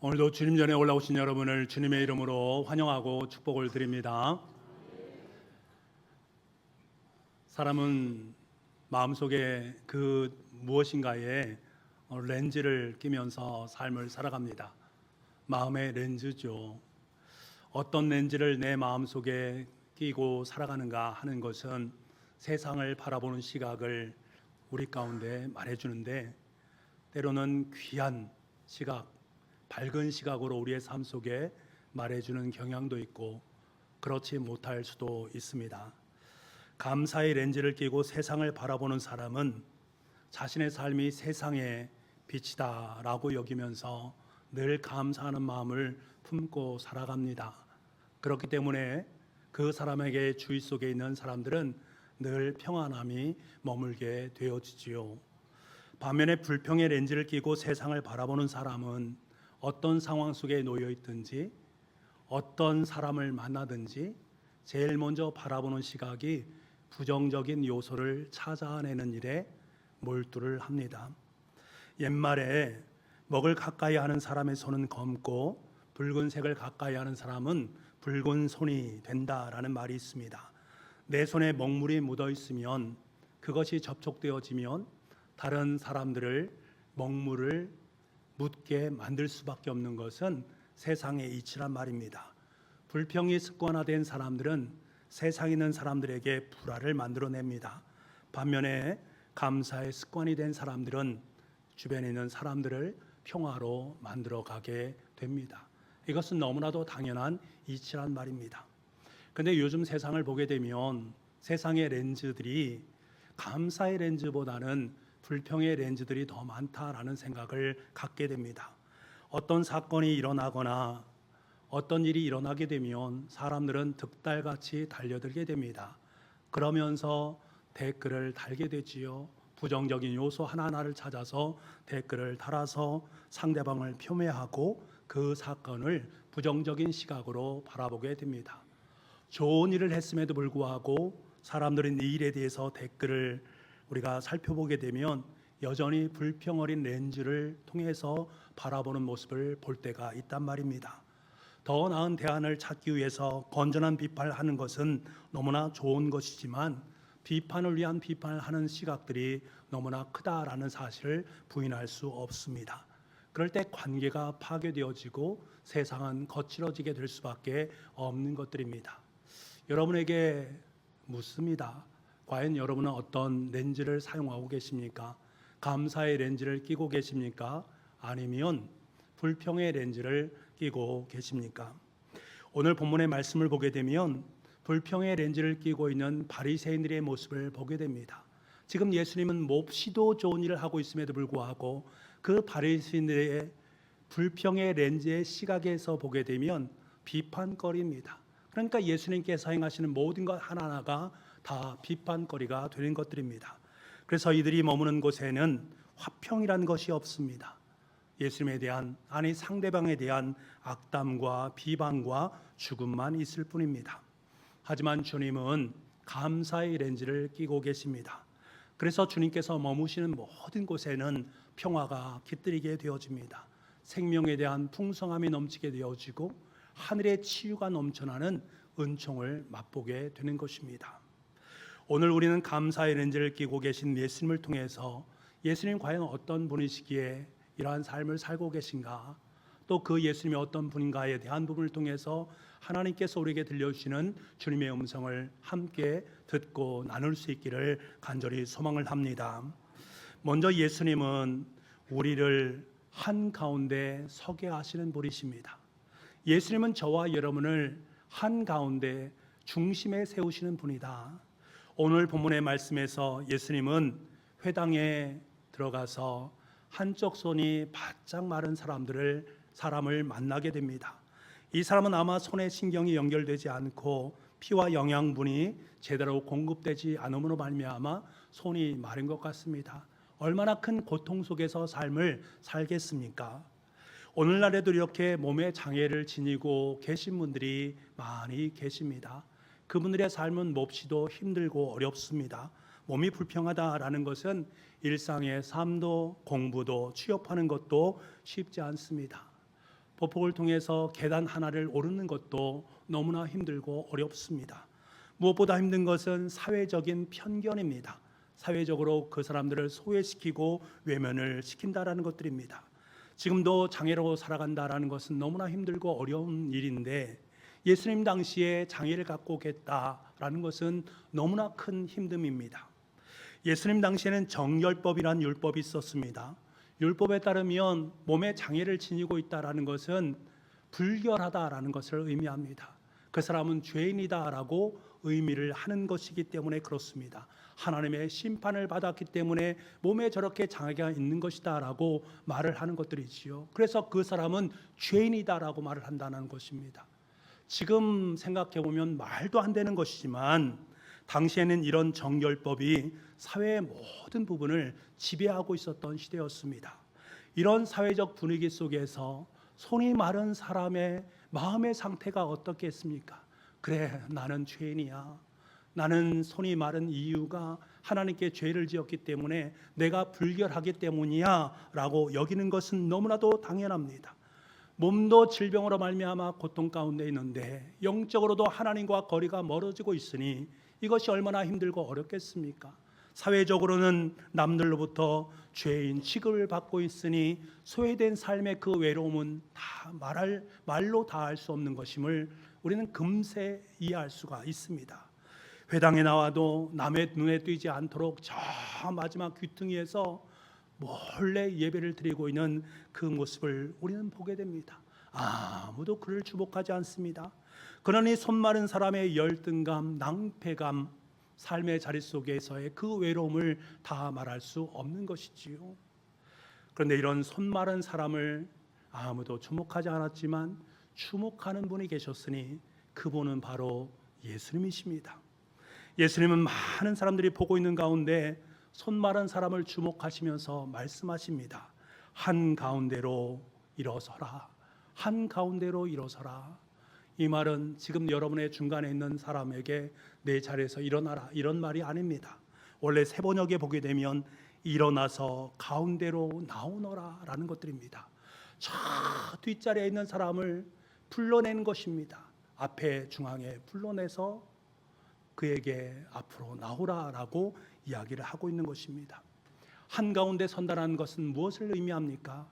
오늘도 주님 전에 올라오신 여러분을 주님의 이름으로 환영하고 축복을 드립니다. 사람은 마음속에 그 무엇인가에 렌즈를 끼면서 삶을 살아갑니다. 마음의 렌즈죠. 어떤 렌즈를 내 마음속에 끼고 살아가는가 하는 것은 세상을 바라보는 시각을 우리 가운데 말해주는데, 때로는 귀한 시각, 밝은 시각으로 우리의 삶 속에 말해주는 경향도 있고 그렇지 못할 수도 있습니다. 감사의 렌즈를 끼고 세상을 바라보는 사람은 자신의 삶이 세상의 빛이다 라고 여기면서 늘 감사하는 마음을 품고 살아갑니다. 그렇기 때문에 그 사람에게 주위 속에 있는 사람들은 늘 평안함이 머물게 되어지지요. 반면에 불평의 렌즈를 끼고 세상을 바라보는 사람은 어떤 상황 속에 놓여 있든지 어떤 사람을 만나든지 제일 먼저 바라보는 시각이 부정적인 요소를 찾아내는 일에 몰두를 합니다. 옛말에 먹을 가까이 하는 사람의 손은 검고 붉은색을 가까이 하는 사람은 붉은 손이 된다라는 말이 있습니다. 내 손에 먹물이 묻어 있으면 그것이 접촉되어지면 다른 사람들을 먹물을 묻게 만들 수밖에 없는 것은 세상의 이치란 말입니다. 불평이 습관화된 사람들은 세상에 있는 사람들에게 불화를 만들어냅니다. 반면에 감사의 습관이 된 사람들은 주변에 있는 사람들을 평화로 만들어가게 됩니다. 이것은 너무나도 당연한 이치란 말입니다. 그런데 요즘 세상을 보게 되면 세상의 렌즈들이 감사의 렌즈보다는 불평의 렌즈들이 더 많다라는 생각을 갖게 됩니다. 어떤 사건이 일어나거나 어떤 일이 일어나게 되면 사람들은 득달같이 달려들게 됩니다. 그러면서 댓글을 달게 되지요. 부정적인 요소 하나하나를 찾아서 댓글을 달아서 상대방을 폄훼하고 그 사건을 부정적인 시각으로 바라보게 됩니다. 좋은 일을 했음에도 불구하고 사람들은 이 일에 대해서 댓글을 우리가 살펴보게 되면 여전히 불평 어린 렌즈를 통해서 바라보는 모습을 볼 때가 있단 말입니다. 더 나은 대안을 찾기 위해서 건전한 비판을 하는 것은 너무나 좋은 것이지만 비판을 위한 비판을 하는 시각들이 너무나 크다라는 사실을 부인할 수 없습니다. 그럴 때 관계가 파괴되어지고 세상은 거칠어지게 될 수밖에 없는 것들입니다. 여러분에게 묻습니다. 과연 여러분은 어떤 렌즈를 사용하고 계십니까? 감사의 렌즈를 끼고 계십니까? 아니면 불평의 렌즈를 끼고 계십니까? 오늘 본문의 말씀을 보게 되면 불평의 렌즈를 끼고 있는 바리새인들의 모습을 보게 됩니다. 지금 예수님은 몹시도 좋은 일을 하고 있음에도 불구하고 그 바리새인들의 불평의 렌즈의 시각에서 보게 되면 비판거리입니다. 그러니까 예수님께서 행하시는 모든 것 하나하나가 다 비판거리가 되는 것들입니다. 그래서 이들이 머무는 곳에는 화평이란 것이 없습니다. 예수님에 대한, 아니 상대방에 대한 악담과 비방과 죽음만 있을 뿐입니다. 하지만 주님은 감사의 렌즈를 끼고 계십니다. 그래서 주님께서 머무시는 모든 곳에는 평화가 깃들이게 되어집니다. 생명에 대한 풍성함이 넘치게 되어지고 하늘의 치유가 넘쳐나는 은총을 맛보게 되는 것입니다. 오늘 우리는 감사의 렌즈를 끼고 계신 예수님을 통해서 예수님 과연 어떤 분이시기에 이러한 삶을 살고 계신가, 또 그 예수님이 어떤 분인가에 대한 부분을 통해서 하나님께서 우리에게 들려주시는 주님의 음성을 함께 듣고 나눌 수 있기를 간절히 소망을 합니다. 먼저 예수님은 우리를 한가운데 서게 하시는 분이십니다. 예수님은 저와 여러분을 한가운데 중심에 세우시는 분이다. 오늘 본문의 말씀에서 예수님은 회당에 들어가서 한쪽 손이 바짝 마른 사람을 만나게 됩니다. 이 사람은 아마 손에 신경이 연결되지 않고 피와 영양분이 제대로 공급되지 않음으로 말미암아 손이 마른 것 같습니다. 얼마나 큰 고통 속에서 삶을 살겠습니까? 오늘날에도 이렇게 몸에 장애를 지니고 계신 분들이 많이 계십니다. 그분들의 삶은 몹시도 힘들고 어렵습니다. 몸이 불평하다라는 것은 일상의 삶도 공부도 취업하는 것도 쉽지 않습니다. 보폭을 통해서 계단 하나를 오르는 것도 너무나 힘들고 어렵습니다. 무엇보다 힘든 것은 사회적인 편견입니다. 사회적으로 그 사람들을 소외시키고 외면을 시킨다라는 것들입니다. 지금도 장애로 살아간다라는 것은 너무나 힘들고 어려운 일인데 예수님 당시에 장애를 갖고 계셨다라는 것은 너무나 큰 힘듦입니다. 예수님 당시에는 정결법이란 율법이 있었습니다. 율법에 따르면 몸에 장애를 지니고 있다라는 것은 불결하다라는 것을 의미합니다. 그 사람은 죄인이다라고 의미를 하는 것이기 때문에 그렇습니다. 하나님의 심판을 받았기 때문에 몸에 저렇게 장애가 있는 것이다라고 말을 하는 것들이지요. 그래서 그 사람은 죄인이다라고 말을 한다는 것입니다. 지금 생각해 보면 말도 안 되는 것이지만 당시에는 이런 정결법이 사회의 모든 부분을 지배하고 있었던 시대였습니다. 이런 사회적 분위기 속에서 손이 마른 사람의 마음의 상태가 어떻겠습니까? 그래, 나는 죄인이야. 나는 손이 마른 이유가 하나님께 죄를 지었기 때문에 내가 불결하기 때문이야 라고 여기는 것은 너무나도 당연합니다. 몸도 질병으로 말미암아 고통 가운데 있는데 영적으로도 하나님과 거리가 멀어지고 있으니 이것이 얼마나 힘들고 어렵겠습니까? 사회적으로는 남들로부터 죄인 취급을 받고 있으니 소외된 삶의 그 외로움은 다 말로 다 할 수 없는 것임을 우리는 금세 이해할 수가 있습니다. 회당에 나와도 남의 눈에 띄지 않도록 저 마지막 귀퉁이에서 몰래 예배를 드리고 있는 그 모습을 우리는 보게 됩니다. 아무도 그를 주목하지 않습니다. 그러니 손 마른 사람의 열등감, 낭패감, 삶의 자리 속에서의 그 외로움을 다 말할 수 없는 것이지요. 그런데 이런 손 마른 사람을 아무도 주목하지 않았지만 주목하는 분이 계셨으니 그분은 바로 예수님이십니다. 예수님은 많은 사람들이 보고 있는 가운데 손 마른 사람을 주목하시면서 말씀하십니다. 한가운데로 일어서라. 한가운데로 일어서라. 이 말은 지금 여러분의 중간에 있는 사람에게 내 자리에서 일어나라 이런 말이 아닙니다. 원래 세번역에 보게 되면 일어나서 가운데로 나오너라 라는 것들입니다. 저 뒷자리에 있는 사람을 불러내는 것입니다. 앞에 중앙에 불러내서 그에게 앞으로 나오라 라고 이야기를 하고 있는 것입니다. 한가운데 선다라는 것은 무엇을 의미합니까?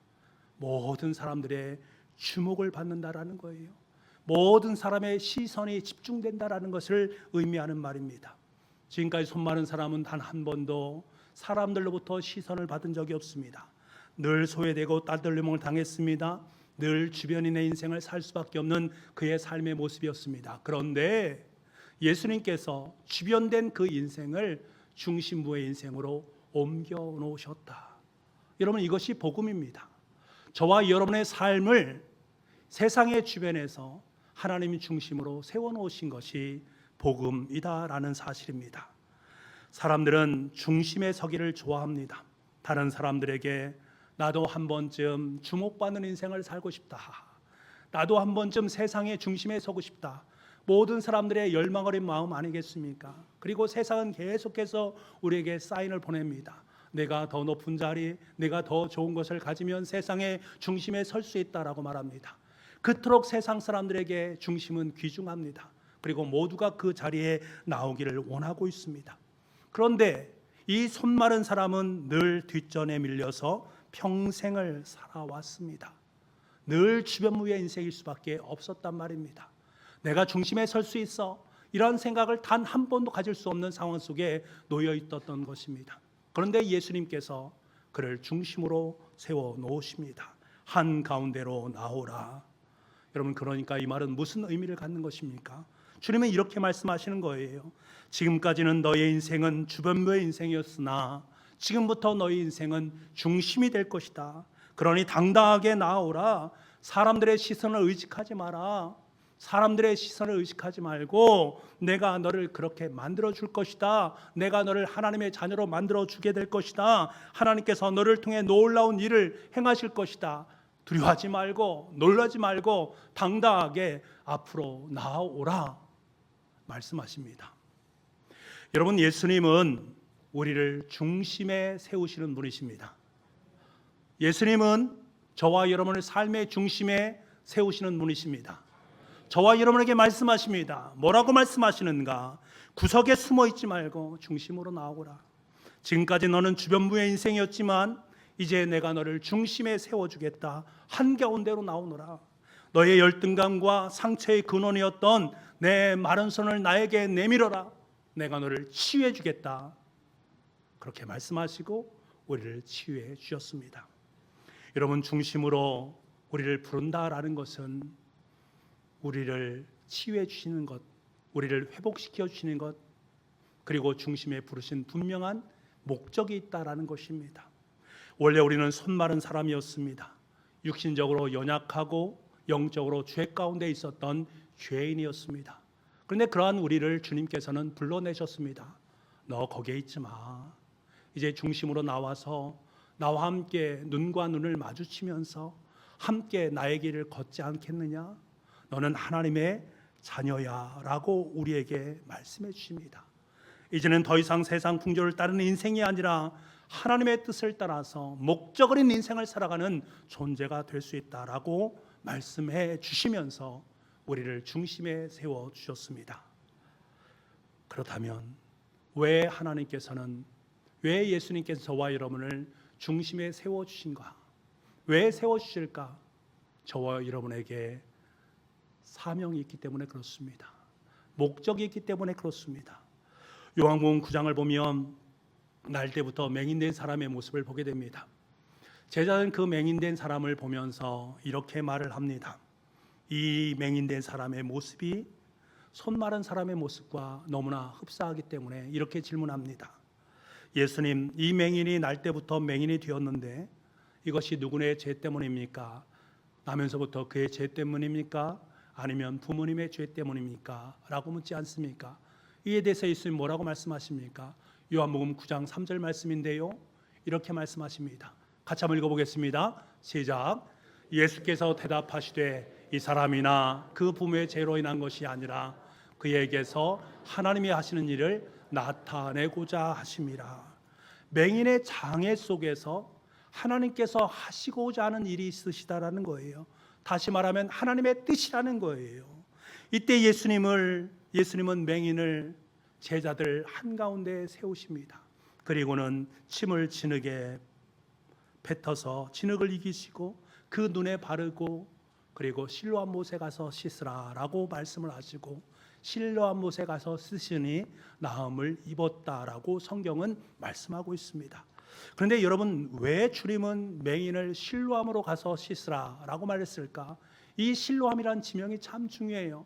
모든 사람들의 주목을 받는다라는 거예요. 모든 사람의 시선이 집중된다라는 것을 의미하는 말입니다. 지금까지 손 마른 사람은 단 한 번도 사람들로부터 시선을 받은 적이 없습니다. 늘 소외되고 따돌림을 당했습니다. 늘 주변인의 인생을 살 수밖에 없는 그의 삶의 모습이었습니다. 그런데 예수님께서 주변된 그 인생을 중심부의 인생으로 옮겨 놓으셨다. 여러분, 이것이 복음입니다. 저와 여러분의 삶을 세상의 주변에서 하나님이 중심으로 세워놓으신 것이 복음이다라는 사실입니다. 사람들은 중심에 서기를 좋아합니다. 다른 사람들에게 나도 한 번쯤 주목받는 인생을 살고 싶다. 나도 한 번쯤 세상의 중심에 서고 싶다. 모든 사람들의 열망 어린 마음 아니겠습니까? 그리고 세상은 계속해서 우리에게 사인을 보냅니다. 내가 더 높은 자리, 내가 더 좋은 것을 가지면 세상의 중심에 설 수 있다라고 말합니다. 그토록 세상 사람들에게 중심은 귀중합니다. 그리고 모두가 그 자리에 나오기를 원하고 있습니다. 그런데 이 손 마른 사람은 늘 뒷전에 밀려서 평생을 살아왔습니다. 늘 주변무의 인생일 수밖에 없었단 말입니다. 내가 중심에 설 수 있어, 이런 생각을 단 한 번도 가질 수 없는 상황 속에 놓여 있었던 것입니다. 그런데 예수님께서 그를 중심으로 세워 놓으십니다. 한가운데로 나오라. 여러분, 그러니까 이 말은 무슨 의미를 갖는 것입니까? 주님은 이렇게 말씀하시는 거예요. 지금까지는 너의 인생은 주변부의 인생이었으나 지금부터 너의 인생은 중심이 될 것이다. 그러니 당당하게 나오라. 사람들의 시선을 의식하지 마라. 사람들의 시선을 의식하지 말고 내가 너를 그렇게 만들어 줄 것이다. 내가 너를 하나님의 자녀로 만들어 주게 될 것이다. 하나님께서 너를 통해 놀라운 일을 행하실 것이다. 두려워하지 말고 놀라지 말고 당당하게 앞으로 나아오라 말씀하십니다. 여러분, 예수님은 우리를 중심에 세우시는 분이십니다. 예수님은 저와 여러분의 삶의 중심에 세우시는 분이십니다. 저와 여러분에게 말씀하십니다. 뭐라고 말씀하시는가? 구석에 숨어 있지 말고 중심으로 나오거라. 지금까지 너는 주변부의 인생이었지만 이제 내가 너를 중심에 세워주겠다. 한가운데로 나오너라. 너의 열등감과 상처의 근원이었던 내 마른 손을 나에게 내밀어라. 내가 너를 치유해 주겠다. 그렇게 말씀하시고 우리를 치유해 주셨습니다. 여러분, 중심으로 우리를 부른다라는 것은 우리를 치유해 주시는 것, 우리를 회복시켜 주시는 것, 그리고 중심에 부르신 분명한 목적이 있다라는 것입니다. 원래 우리는 손마른 사람이었습니다. 육신적으로 연약하고 영적으로 죄 가운데 있었던 죄인이었습니다. 그런데 그러한 우리를 주님께서는 불러내셨습니다. 너 거기에 있지 마. 이제 중심으로 나와서 나와 함께 눈과 눈을 마주치면서 함께 나의 길을 걷지 않겠느냐? 너는 하나님의 자녀야 라고 우리에게 말씀해 주십니다. 이제는 더 이상 세상 풍조를 따르는 인생이 아니라 하나님의 뜻을 따라서 목적 어린 인생을 살아가는 존재가 될 수 있다라고 말씀해 주시면서 우리를 중심에 세워 주셨습니다. 그렇다면 왜 예수님께서 저와 여러분을 중심에 세워 주신가? 왜 세워 주실까? 저와 여러분에게 사명이 있기 때문에 그렇습니다. 목적이 있기 때문에 그렇습니다. 요한복음 9장을 보면 날 때부터 맹인된 사람의 모습을 보게 됩니다. 제자는 그 맹인된 사람을 보면서 이렇게 말을 합니다. 이 맹인된 사람의 모습이 손 마른 사람의 모습과 너무나 흡사하기 때문에 이렇게 질문합니다. 예수님, 이 맹인이 날 때부터 맹인이 되었는데 이것이 누구의 죄 때문입니까? 나면서부터 그의 죄 때문입니까? 아니면 부모님의 죄 때문입니까? 라고 묻지 않습니까? 이에 대해서 예수님 뭐라고 말씀하십니까? 요한복음 9장 3절 말씀인데요, 이렇게 말씀하십니다. 같이 한번 읽어보겠습니다. 시작. 예수께서 대답하시되 이 사람이나 그 부모의 죄로 인한 것이 아니라 그에게서 하나님이 하시는 일을 나타내고자 하심이라. 맹인의 장애 속에서 하나님께서 하시고자 하는 일이 있으시다라는 거예요. 다시 말하면 하나님의 뜻이라는 거예요. 이때 예수님은 맹인을 제자들 한가운데 세우십니다. 그리고는 침을 진흙에 뱉어서 진흙을 이기시고 그 눈에 바르고 그리고 실로암 못에 가서 씻으라 라고 말씀을 하시고 실로암 못에 가서 씻으니 나음을 입었다라고 성경은 말씀하고 있습니다. 그런데 여러분, 왜 주님은 맹인을 실로암으로 가서 씻으라 라고 말했을까? 이 실로암이라는 지명이 참 중요해요.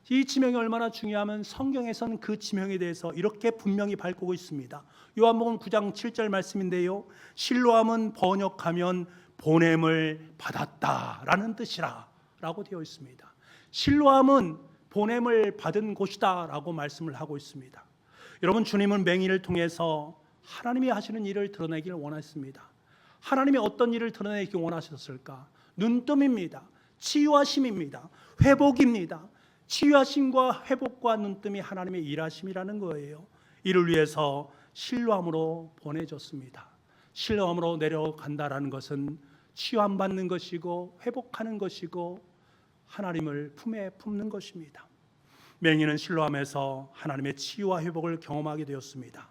이 지명이 얼마나 중요하면 성경에서는 그 지명에 대해서 이렇게 분명히 밝히고 있습니다. 요한복음 9장 7절 말씀인데요, 실로암은 번역하면 보냄을 받았다라는 뜻이라 라고 되어 있습니다. 실로암은 보냄을 받은 곳이다 라고 말씀을 하고 있습니다. 여러분, 주님은 맹인을 통해서 하나님이 하시는 일을 드러내기를 원했습니다. 하나님이 어떤 일을 드러내기 원하셨을까? 눈뜸입니다. 치유하심입니다. 회복입니다. 치유하심과 회복과 눈뜸이 하나님의 일하심이라는 거예요. 이를 위해서 실로암으로 보내줬습니다. 실로암으로 내려간다라는 것은 치유함받는 것이고 회복하는 것이고 하나님을 품에 품는 것입니다. 맹인은 실로암에서 하나님의 치유와 회복을 경험하게 되었습니다.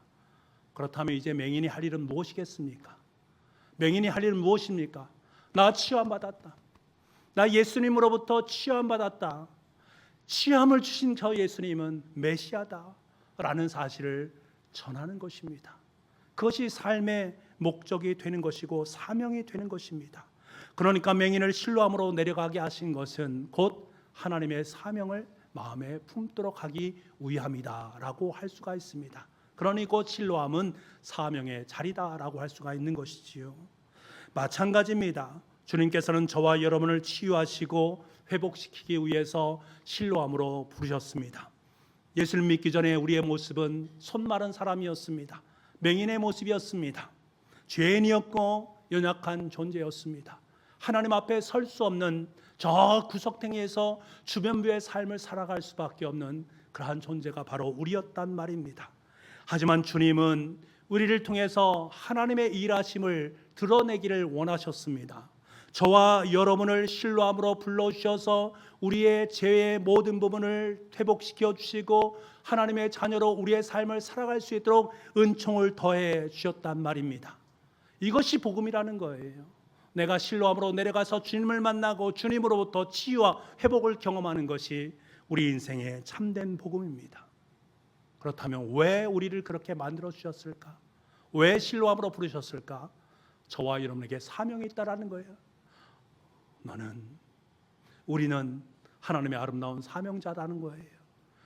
그렇다면 이제 맹인이 할 일은 무엇이겠습니까? 맹인이 할 일은 무엇입니까? 나 치유함받았다. 나 예수님으로부터 치유함받았다. 치유함을 주신 저 예수님은 메시아다라는 사실을 전하는 것입니다. 그것이 삶의 목적이 되는 것이고 사명이 되는 것입니다. 그러니까 맹인을 실로암으로 내려가게 하신 것은 곧 하나님의 사명을 마음에 품도록 하기 위함이다라고 할 수가 있습니다. 그러니 곧 실로암은 사명의 자리다라고 할 수가 있는 것이지요. 마찬가지입니다. 주님께서는 저와 여러분을 치유하시고 회복시키기 위해서 실로암으로 부르셨습니다. 예수를 믿기 전에 우리의 모습은 손 마른 사람이었습니다. 맹인의 모습이었습니다. 죄인이었고 연약한 존재였습니다. 하나님 앞에 설 수 없는 저 구석탱이에서 주변부의 삶을 살아갈 수밖에 없는 그러한 존재가 바로 우리였단 말입니다. 하지만 주님은 우리를 통해서 하나님의 일하심을 드러내기를 원하셨습니다. 저와 여러분을 실로암으로 불러주셔서 우리의 죄의 모든 부분을 회복시켜 주시고 하나님의 자녀로 우리의 삶을 살아갈 수 있도록 은총을 더해 주셨단 말입니다. 이것이 복음이라는 거예요. 내가 실로암으로 내려가서 주님을 만나고 주님으로부터 치유와 회복을 경험하는 것이 우리 인생의 참된 복음입니다. 그렇다면 왜 우리를 그렇게 만들어 주셨을까? 왜 실로암으로 부르셨을까? 저와 여러분에게 사명이 있다라는 거예요. 우리는 하나님의 아름다운 사명자라는 거예요.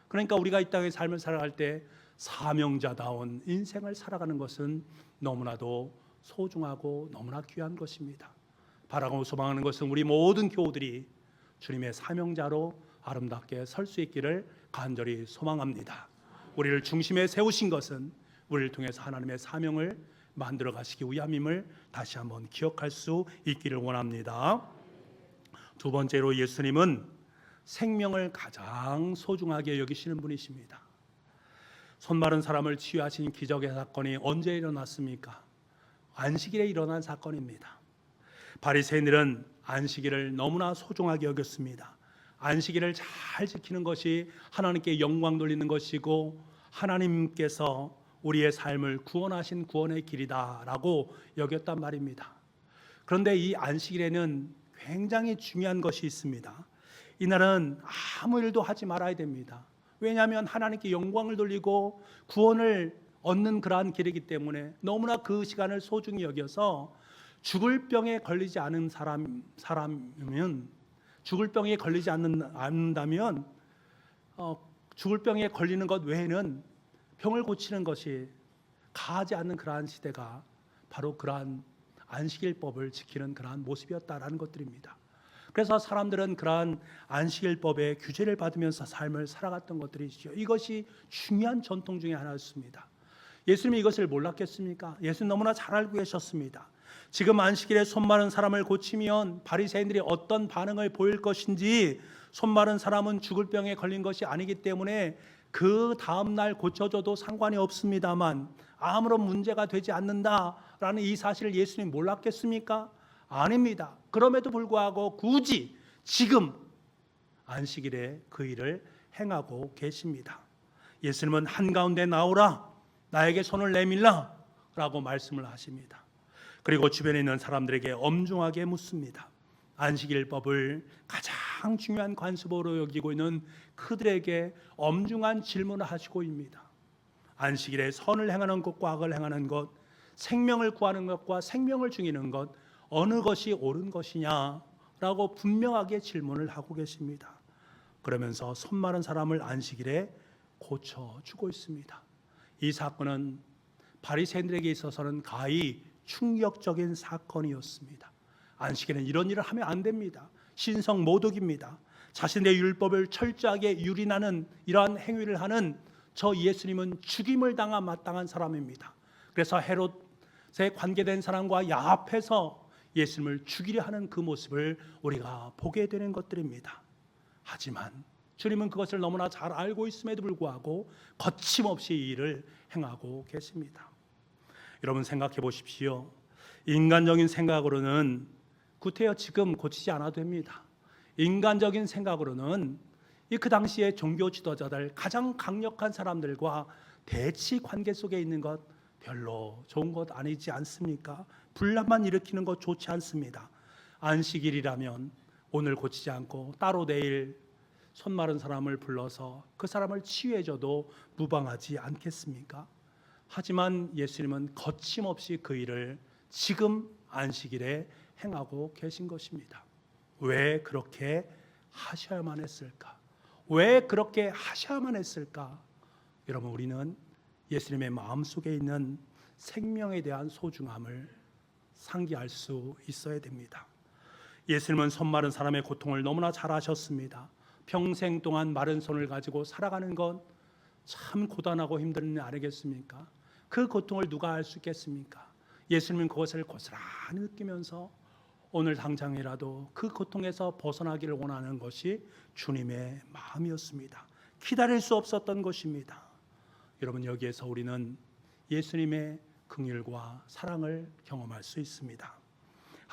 그러니까 우리가 이 땅의 삶을 살아갈 때 사명자다운 인생을 살아가는 것은 너무나도 소중하고 너무나 귀한 것입니다. 바라고 소망하는 것은 우리 모든 교우들이 주님의 사명자로 아름답게 설 수 있기를 간절히 소망합니다. 우리를 중심에 세우신 것은 우리를 통해서 하나님의 사명을 만들어 가시기 위함임을 다시 한번 기억할 수 있기를 원합니다. 두 번째로, 예수님은 생명을 가장 소중하게 여기시는 분이십니다. 손 마른 사람을 치유하신 기적의 사건이 언제 일어났습니까? 안식일에 일어난 사건입니다. 바리새인들은 안식일을 너무나 소중하게 여겼습니다. 안식일을 잘 지키는 것이 하나님께 영광 돌리는 것이고 하나님께서 우리의 삶을 구원하신 구원의 길이다라고 여겼단 말입니다. 그런데 이 안식일에는 굉장히 중요한 것이 있습니다. 이날은 아무 일도 하지 말아야 됩니다. 왜냐하면 하나님께 영광을 돌리고 구원을 얻는 그러한 길이기 때문에 너무나 그 시간을 소중히 여겨서 죽을 병에 걸리지 않은 사람이면 죽을 병에 걸리지 않는다면 죽을 병에 걸리는 것 외에는 병을 고치는 것이 가하지 않는 그러한 시대가 바로 그러한 안식일법을 지키는 그러한 모습이었다라는 것들입니다. 그래서 사람들은 그러한 안식일법의 규제를 받으면서 삶을 살아갔던 것들이죠. 이것이 중요한 전통 중에 하나였습니다. 예수님이 이것을 몰랐겠습니까? 예수님 너무나 잘 알고 계셨습니다. 지금 안식일에 손 마른 사람을 고치면 바리새인들이 어떤 반응을 보일 것인지, 손 마른 사람은 죽을 병에 걸린 것이 아니기 때문에 그 다음 날 고쳐줘도 상관이 없습니다만 아무런 문제가 되지 않는다라는 이 사실을 예수님 몰랐겠습니까? 아닙니다. 그럼에도 불구하고 굳이 지금 안식일에 그 일을 행하고 계십니다. 예수님은 한가운데 나오라, 나에게 손을 내밀라 라고 말씀을 하십니다. 그리고 주변에 있는 사람들에게 엄중하게 묻습니다. 안식일법을 가장 중요한 관습으로 여기고 있는 그들에게 엄중한 질문을 하시고입니다. 안식일에 선을 행하는 것과 악을 행하는 것, 생명을 구하는 것과 생명을 죽이는 것, 어느 것이 옳은 것이냐라고 분명하게 질문을 하고 계십니다. 그러면서 손 마른 사람을 안식일에 고쳐주고 있습니다. 이 사건은 바리새인들에게 있어서는 가히 충격적인 사건이었습니다. 안식일에는 이런 일을 하면 안 됩니다. 신성 모독입니다. 자신의 율법을 철저하게 유린하는 이러한 행위를 하는 저 예수님은 죽임을 당한 마땅한 사람입니다. 그래서 헤롯에 관계된 사람과 야합해서 예수님을 죽이려 하는 그 모습을 우리가 보게 되는 것들입니다. 하지만 주님은 그것을 너무나 잘 알고 있음에도 불구하고 거침없이 이 일을 행하고 계십니다. 여러분 생각해 보십시오. 인간적인 생각으로는 구태여 지금 고치지 않아도 됩니다. 인간적인 생각으로는 그 당시에 종교 지도자들, 가장 강력한 사람들과 대치 관계 속에 있는 것 별로 좋은 것 아니지 않습니까? 분란만 일으키는 것 좋지 않습니다. 안식일이라면 오늘 고치지 않고 따로 내일 손 마른 사람을 불러서 그 사람을 치유해줘도 무방하지 않겠습니까? 하지만 예수님은 거침없이 그 일을 지금 안식일에 행하고 계신 것입니다. 왜 그렇게 하셔야만 했을까? 왜 그렇게 하셔야만 했을까? 여러분, 우리는 예수님의 마음속에 있는 생명에 대한 소중함을 상기할 수 있어야 됩니다. 예수님은 손 마른 사람의 고통을 너무나 잘 아셨습니다. 평생 동안 마른 손을 가지고 살아가는 건 참 고단하고 힘든 일 아니겠습니까? 그 고통을 누가 알 수 있겠습니까? 예수님은 그것을 고스란히 느끼면서 오늘 당장이라도 그 고통에서 벗어나기를 원하는 것이 주님의 마음이었습니다. 기다릴 수 없었던 것입니다. 여러분, 여기에서 우리는 예수님의 긍휼과 사랑을 경험할 수 있습니다.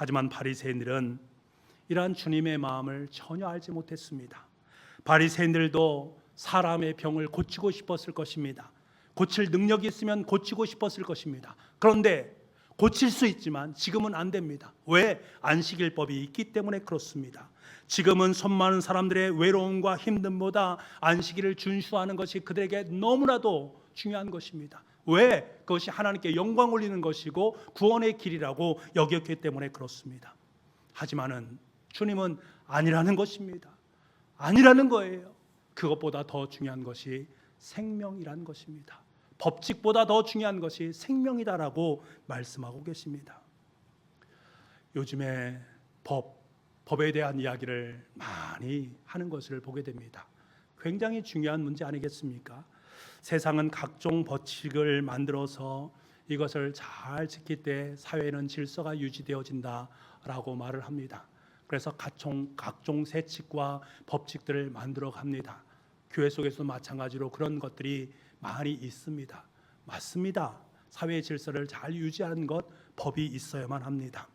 하지만 바리새인들은 이러한 주님의 마음을 전혀 알지 못했습니다. 바리새인들도 사람의 병을 고치고 싶었을 것입니다. 고칠 능력이 있으면 고치고 싶었을 것입니다. 그런데 고칠 수 있지만 지금은 안 됩니다. 왜? 안식일법이 있기 때문에 그렇습니다. 지금은 손 많은 사람들의 외로움과 힘듦보다 안식일을 준수하는 것이 그들에게 너무나도 중요한 것입니다. 왜? 그것이 하나님께 영광 올리는 것이고 구원의 길이라고 여겼기 때문에 그렇습니다. 하지만은 주님은 아니라는 것입니다. 아니라는 거예요. 그것보다 더 중요한 것이 생명이라는 것입니다. 법칙보다 더 중요한 것이 생명이다라고 말씀하고 계십니다. 요즘에 법에 대한 이야기를 많이 하는 것을 보게 됩니다. 굉장히 중요한 문제 아니겠습니까? 세상은 각종 법칙을 만들어서 이것을 잘 지킬 때 사회는 질서가 유지되어진다라고 말을 합니다. 그래서 각종 세칙과 법칙들을 만들어 갑니다. 교회 속에서도 마찬가지로 그런 것들이 많이 있습니다. 맞습니다. 사회의 질서를 잘 유지하는 것, 법이 있어야만 합니다.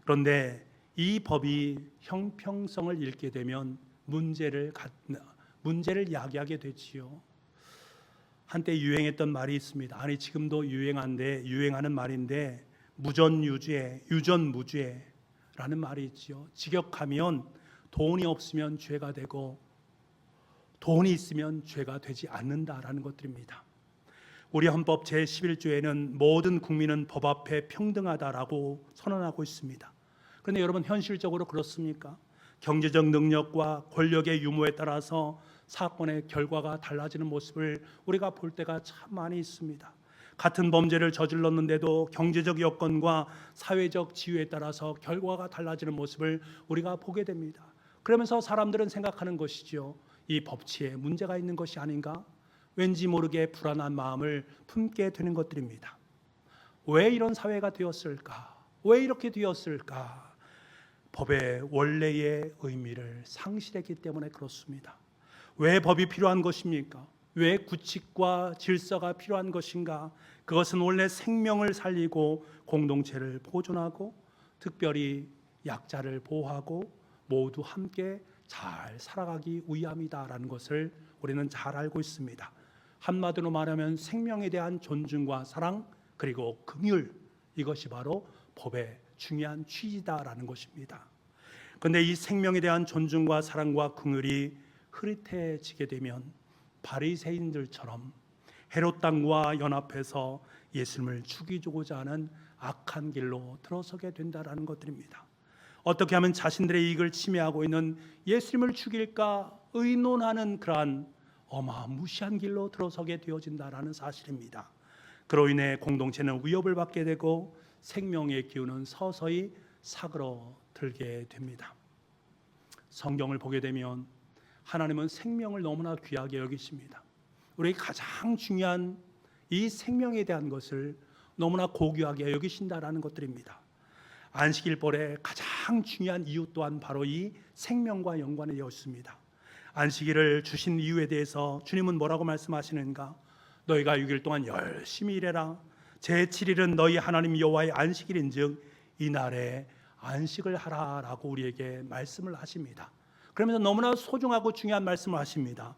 그런데 이 법이 형평성을 잃게 되면 문제를 야기하게 되지요. 한때 유행했던 말이 있습니다. 아니 지금도 유행하는 말인데 유전무죄라는 말이 있지요. 직역하면 돈이 없으면 죄가 되고 돈이 있으면 죄가 되지 않는다라는 것들입니다. 우리 헌법 제11조에는 모든 국민은 법 앞에 평등하다라고 선언하고 있습니다. 그런데 여러분 현실적으로 그렇습니까? 경제적 능력과 권력의 유무에 따라서 사건의 결과가 달라지는 모습을 우리가 볼 때가 참 많이 있습니다. 같은 범죄를 저질렀는데도 경제적 여건과 사회적 지위에 따라서 결과가 달라지는 모습을 우리가 보게 됩니다. 그러면서 사람들은 생각하는 것이죠. 이 법치에 문제가 있는 것이 아닌가? 왠지 모르게 불안한 마음을 품게 되는 것들입니다. 왜 이런 사회가 되었을까? 왜 이렇게 되었을까? 법의 원래의 의미를 상실했기 때문에 그렇습니다. 왜 법이 필요한 것입니까? 왜 규칙과 질서가 필요한 것인가? 그것은 원래 생명을 살리고 공동체를 보존하고 특별히 약자를 보호하고 모두 함께 잘 살아가기 위함이다라는 것을 우리는 잘 알고 있습니다. 한마디로 말하면 생명에 대한 존중과 사랑 그리고 긍휼, 이것이 바로 법의 중요한 취지다라는 것입니다. 그런데 이 생명에 대한 존중과 사랑과 긍휼이 흐릿해지게 되면 바리새인들처럼 헤롯 당과 연합해서 예수님을 죽이고자 하는 악한 길로 들어서게 된다라는 것들입니다. 어떻게 하면 자신들의 이익을 침해하고 있는 예수님을 죽일까 의논하는 그러한 어마무시한 길로 들어서게 되어진다라는 사실입니다. 그로 인해 공동체는 위협을 받게 되고 생명의 기운은 서서히 사그러들게 됩니다. 성경을 보게 되면 하나님은 생명을 너무나 귀하게 여기십니다. 우리에게 가장 중요한 이 생명에 대한 것을 너무나 고귀하게 여기신다라는 것들입니다. 안식일벌의 가장 중요한 이유 또한 바로 이 생명과 연관이 되어 있습니다. 안식일을 주신 이유에 대해서 주님은 뭐라고 말씀하시는가? 너희가 6일 동안 열심히 일해라. 제7일은 너희 하나님 여호와의 안식일인즉 이날에 안식을 하라라고 우리에게 말씀을 하십니다. 그러면서 너무나 소중하고 중요한 말씀을 하십니다.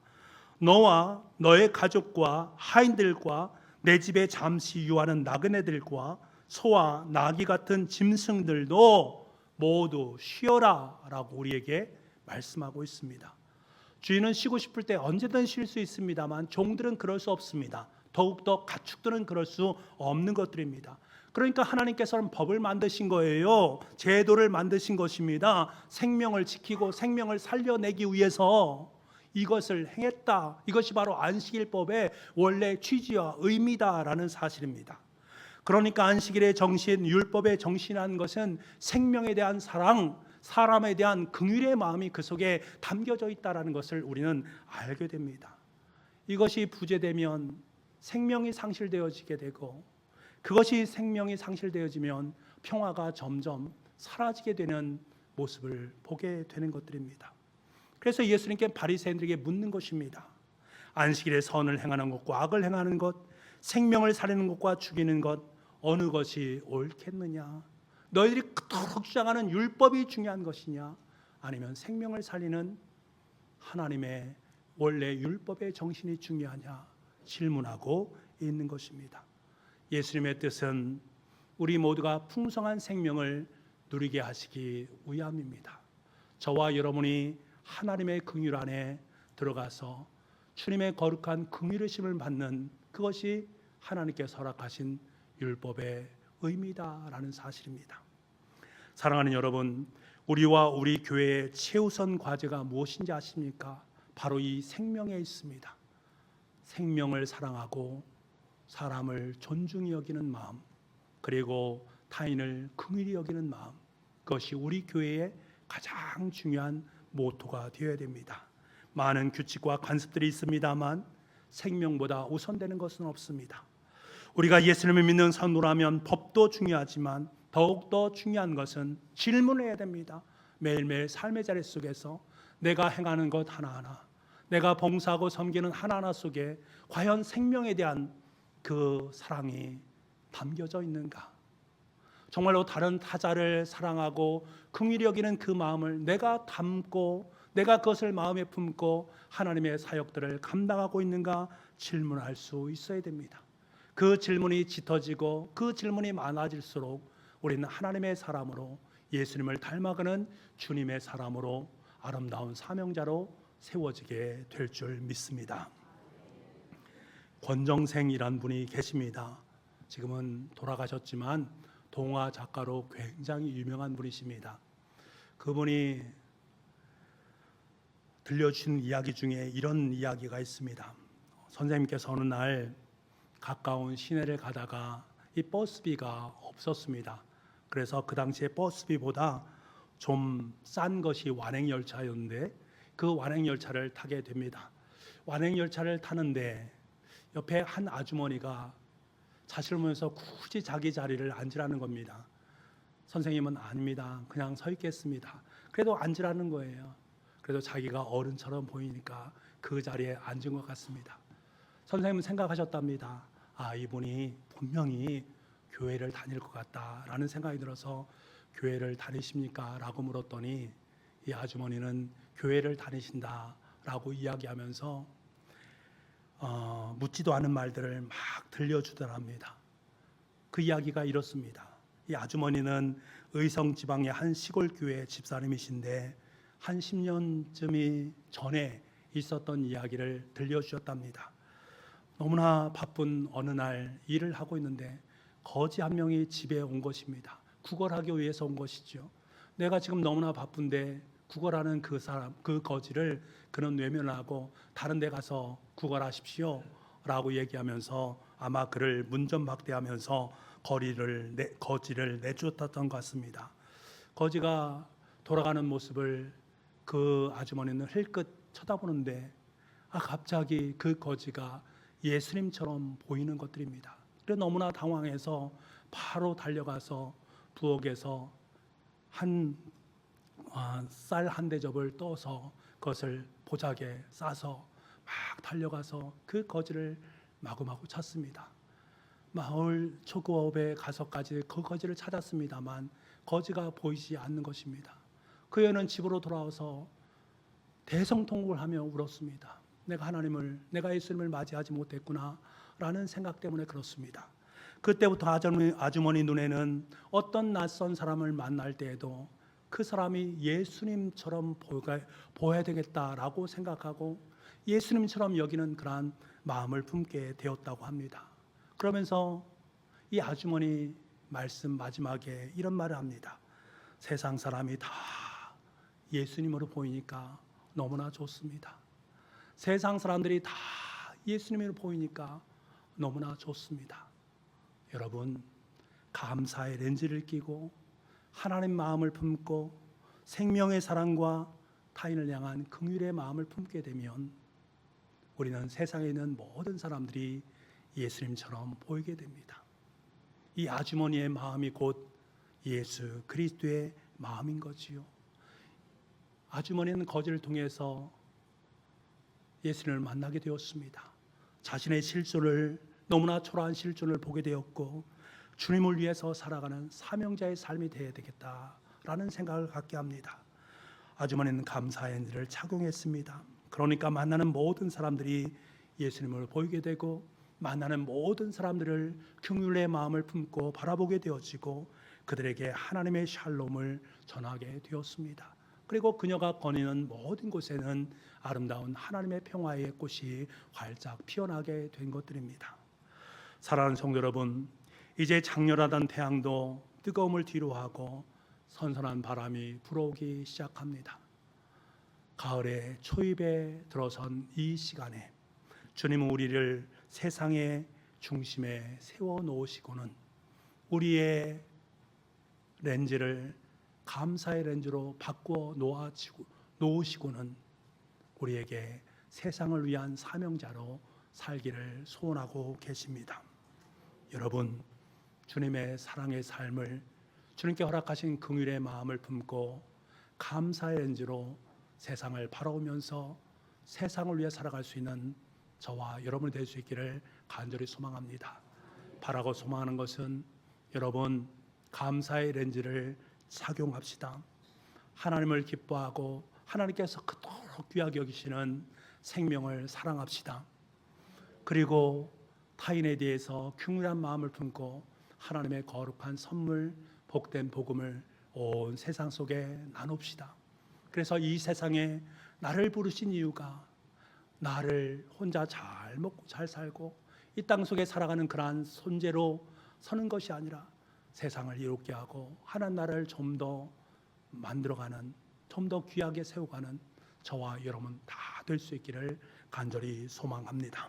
너와 너의 가족과 하인들과 내 집에 잠시 유하는 나그네들과 소와 나귀 같은 짐승들도 모두 쉬어라 라고 우리에게 말씀하고 있습니다. 주인은 쉬고 싶을 때 언제든 쉴 수 있습니다만 종들은 그럴 수 없습니다. 더욱더 가축들은 그럴 수 없는 것들입니다. 그러니까 하나님께서는 법을 만드신 거예요. 제도를 만드신 것입니다. 생명을 지키고 생명을 살려내기 위해서 이것을 행했다. 이것이 바로 안식일법의 원래 취지와 의미다라는 사실입니다. 그러니까 안식일의 정신, 율법의 정신이라는 것은 생명에 대한 사랑, 사람에 대한 긍휼의 마음이 그 속에 담겨져 있다라는 것을 우리는 알게 됩니다. 이것이 부재되면 생명이 상실되어지게 되고 그것이 생명이 상실되어지면 평화가 점점 사라지게 되는 모습을 보게 되는 것들입니다. 그래서 예수님께 바리새인들에게 묻는 것입니다. 안식일에 선을 행하는 것과 악을 행하는 것, 생명을 살리는 것과 죽이는 것 어느 것이 옳겠느냐? 너희들이 그토록 주장하는 율법이 중요한 것이냐, 아니면 생명을 살리는 하나님의 원래 율법의 정신이 중요하냐 질문하고 있는 것입니다. 예수님의 뜻은 우리 모두가 풍성한 생명을 누리게 하시기 위함입니다. 저와 여러분이 하나님의 긍휼 안에 들어가서 주님의 거룩한 긍휼의심을 받는 그것이 하나님께서 허락하신 율법의 의미다라는 사실입니다. 사랑하는 여러분, 우리와 우리 교회의 최우선 과제가 무엇인지 아십니까? 바로 이 생명에 있습니다. 생명을 사랑하고 사람을 존중히 여기는 마음, 그리고 타인을 긍휼히 여기는 마음, 그것이 우리 교회의 가장 중요한 모토가 되어야 됩니다. 많은 규칙과 관습들이 있습니다만 생명보다 우선되는 것은 없습니다. 우리가 예수님을 믿는 성도라면 법도 중요하지만 더욱더 중요한 것은 질문을 해야 됩니다. 매일매일 삶의 자리 속에서 내가 행하는 것 하나하나, 내가 봉사하고 섬기는 하나하나 속에 과연 생명에 대한 그 사랑이 담겨져 있는가? 정말로 다른 타자를 사랑하고 긍휼히 여기는 그 마음을 내가 담고 내가 그것을 마음에 품고 하나님의 사역들을 감당하고 있는가 질문할 수 있어야 됩니다. 그 질문이 짙어지고 그 질문이 많아질수록 우리는 하나님의 사람으로, 예수님을 닮아가는 주님의 사람으로, 아름다운 사명자로 세워지게 될 줄 믿습니다. 권정생이란 분이 계십니다. 지금은 돌아가셨지만 동화 작가로 굉장히 유명한 분이십니다. 그분이 들려주신 이야기 중에 이런 이야기가 있습니다. 선생님께서 어느 날 가까운 시내를 가다가 이 버스비가 없었습니다. 그래서 그 당시에 버스비보다 좀 싼 것이 완행열차였는데 그 완행열차를 타게 됩니다. 완행열차를 타는데 옆에 한 아주머니가 자신을 보면서 굳이 자기 자리를 앉으라는 겁니다. 선생님은 아닙니다. 그냥 서 있겠습니다. 그래도 앉으라는 거예요. 그래도 자기가 어른처럼 보이니까 그 자리에 앉은 것 같습니다. 선생님은 생각하셨답니다. 아, 이분이 분명히 교회를 다닐 것 같다라는 생각이 들어서 교회를 다니십니까? 라고 물었더니 이 아주머니는 교회를 다니신다라고 이야기하면서 묻지도 않은 말들을 막 들려주더랍니다. 그 이야기가 이렇습니다. 이 아주머니는 의성 지방의 한 시골 교회 집사님이신데 한 10년쯤이 전에 있었던 이야기를 들려주셨답니다. 너무나 바쁜 어느 날 일을 하고 있는데 거지 한 명이 집에 온 것입니다. 구걸하기 위해서 온 것이죠. 내가 지금 너무나 바쁜데 구걸하는 그 사람, 그 거지를 그는 외면하고 다른 데 가서 구걸하십시오 라고 얘기하면서 아마 그를 문전박대하면서 거지를 내쫓았던 것 같습니다. 거지가 돌아가는 모습을 그 아주머니는 힐끗 쳐다보는데 갑자기 그 거지가 예수님처럼 보이는 것들입니다. 그래서 너무나 당황해서 바로 달려가서 부엌에서 쌀 한 대접을 떠서 그것을 보자기에 싸서 막 달려가서 그 거지를 마구마구 찾습니다. 마을 초고업에 가서까지 그 거지를 찾았습니다만 거지가 보이지 않는 것입니다. 그 여인은 집으로 돌아와서 대성통곡을 하며 울었습니다. 내가 예수님을 맞이하지 못했구나 라는 생각 때문에 그렇습니다. 그때부터 아주머니 눈에는 어떤 낯선 사람을 만날 때에도 그 사람이 예수님처럼 보여야 되겠다라고 생각하고 예수님처럼 여기는 그러한 마음을 품게 되었다고 합니다. 그러면서 이 아주머니 말씀 마지막에 이런 말을 합니다. 세상 사람이 다 예수님으로 보이니까 너무나 좋습니다. 세상 사람들이 다 예수님으로 보이니까 너무나 좋습니다. 여러분, 감사의 렌즈를 끼고 하나님 마음을 품고 생명의 사랑과 타인을 향한 긍휼의 마음을 품게 되면 우리는 세상에 있는 모든 사람들이 예수님처럼 보이게 됩니다. 이 아주머니의 마음이 곧 예수 그리스도의 마음인 거지요. 아주머니는 거지를 통해서 예수님을 만나게 되었습니다. 자신의 실존을, 너무나 초라한 실존을 보게 되었고 주님을 위해서 살아가는 사명자의 삶이 되어야 되겠다라는 생각을 갖게 합니다. 아주머니는 감사의 렌즈를 착용했습니다. 그러니까 만나는 모든 사람들이 예수님을 보이게 되고 만나는 모든 사람들을 긍휼의 마음을 품고 바라보게 되어지고 그들에게 하나님의 샬롬을 전하게 되었습니다. 그리고 그녀가 거니는 모든 곳에는 아름다운 하나님의 평화의 꽃이 활짝 피어나게 된 것들입니다. 사랑하는 성도 여러분, 이제 장렬하던 태양도 뜨거움을 뒤로하고 선선한 바람이 불어오기 시작합니다. 가을의 초입에 들어선 이 시간에 주님은 우리를 세상의 중심에 세워놓으시고는 우리의 렌즈를 감사의 렌즈로 바꾸어 놓으시고는 우리에게 세상을 위한 사명자로 살기를 소원하고 계십니다. 여러분, 주님의 사랑의 삶을 주님께 허락하신 긍휼의 마음을 품고 감사의 렌즈로 세상을 바라보면서 세상을 위해 살아갈 수 있는 저와 여러분이 될 수 있기를 간절히 소망합니다. 바라고 소망하는 것은 여러분 감사의 렌즈를 착용합시다. 하나님을 기뻐하고 하나님께서 그토록 귀하게 여기시는 생명을 사랑합시다. 그리고 타인에 대해서 긍휼한 마음을 품고 하나님의 거룩한 선물, 복된 복음을 온 세상 속에 나눕시다. 그래서 이 세상에 나를 부르신 이유가 나를 혼자 잘 먹고 잘 살고 이 땅 속에 살아가는 그러한 존재로 서는 것이 아니라 세상을 이롭게 하고 하나님 나라를 좀 더 만들어가는, 좀 더 귀하게 세워가는 저와 여러분 다 될 수 있기를 간절히 소망합니다.